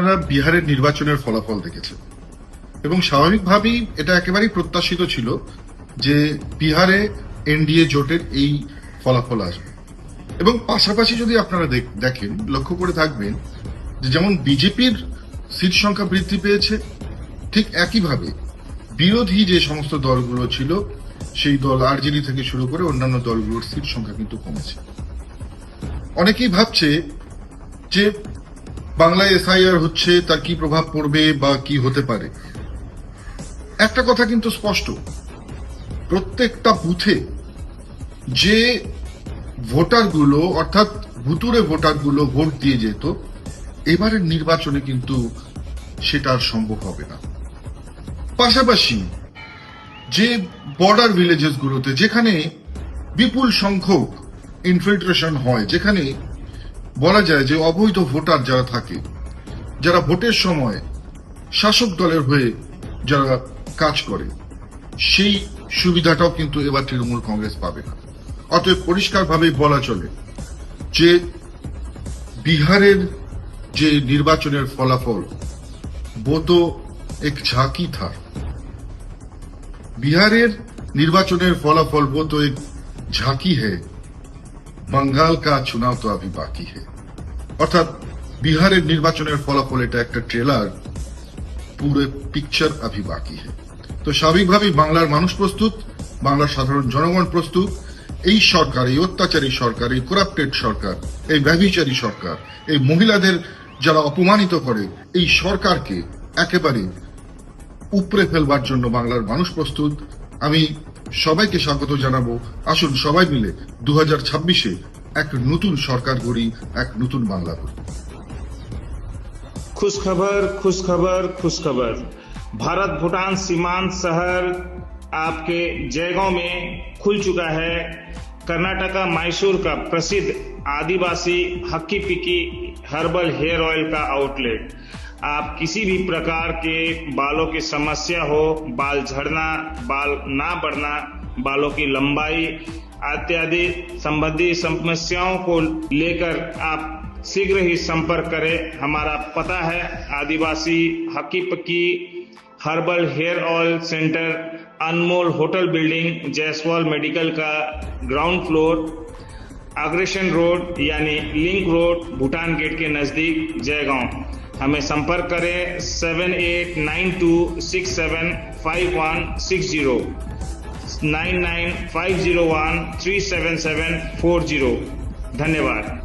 আপনারা বিহারের নির্বাচনের ফলাফল দেখেছেন এবং স্বাভাবিকভাবেই এটা একেবারেই প্রত্যাশিত ছিল যে বিহারে এনডিএ জোটের এই ফলাফল আসবে। এবং পাশাপাশি যদি আপনারা দেখেন, লক্ষ্য করে থাকবেন যে যেমন বিজেপির সিট সংখ্যা বৃদ্ধি পেয়েছে, ঠিক একইভাবে বিরোধী যে সমস্ত দলগুলো ছিল সেই দল আরজেডি থেকে শুরু করে অন্যান্য দলগুলোর সিট সংখ্যা কিন্তু কমেছে। অনেকেই ভাবছে যে বাংলায় এসআইআর হচ্ছে, তার কি প্রভাব পড়বে বা কি হতে পারে। একটা কথা কিন্তু স্পষ্ট, প্রত্যেকটা বুথে যে ভোটারগুলো অর্থাৎ ভুতুরে ভোটারগুলো ভোট দিয়ে যেত, এবারের নির্বাচনে কিন্তু সেটা আর সম্ভব হবে না। পাশাপাশি যে বর্ডার ভিলেজেস গুলোতে যেখানে বিপুল সংখ্যক ইনফিল্ট্রেশন হয়, যেখানে বলা যায় যে অবৈধ ভোটার যারা থাকে, যারা ভোটের সময় শাসক দলের হয়ে যারা কাজ করে, সেই সুবিধাটাও কিন্তু এবার তৃণমূল কংগ্রেস পাবে না। অতএব পরিষ্কারভাবেই বলা চলে যে বিহারের যে নির্বাচনের ফলাফল वो तो एक झांकी था। बिहारेर निर्वाचनेर फलाफल वो तो एक झांकी है, बंगाल का चुनाव तो अभी बाकी है। अर्थात बिहारेर निर्वाचनेर फलाफल এটা একটা ট্রেলার, পুরো পিকচার अभी बाकी है। তো স্বাভাবিকভাবেই বাংলার মানুষ প্রস্তুত, বাংলার সাধারণ জনগণ প্রস্তুত এই সরকার, এই অত্যাচারী সরকার, এই করাপ্টেড সরকার, এই ব্যভিচারী সরকার, এই মহিলাদের যারা অপমানিত করে এই সরকারকে একেবারে উপড়ে ফেলবার জন্য বাংলার মানুষ প্রস্তুত। আমি সবাইকে স্বাগত জানাবো। আসুন সবাই মিলে 2026-এ এক নতুন সরকার গড়ি, এক নতুন বাংলা গড়ি। खुशखबर खुशखबर खुशखबर। भारत भूटान सीमांत शहर आपके जयगांव में खुल चुका है कर्नाटका मैसूर का प्रसिद्ध आदिवासी हक्की पिक्की हर्बल हेयर ऑयल का आउटलेट। आप किसी भी प्रकार के बालों की समस्या हो, बाल झड़ना, बाल ना बढ़ना, बालों की लंबाई इत्यादि संबंधी समस्याओं को लेकर आप शीघ्र ही संपर्क करें। हमारा पता है आदिवासी हक्की पक्की हर्बल हेयर ऑयल सेंटर, अनमोल होटल बिल्डिंग, जायसवाल मेडिकल का ग्राउंड फ्लोर, अग्रेशन रोड यानी लिंक रोड, भूटान गेट के नजदीक, जयगांव। हमें संपर्क करें 7892675160 9950137740। धन्यवाद।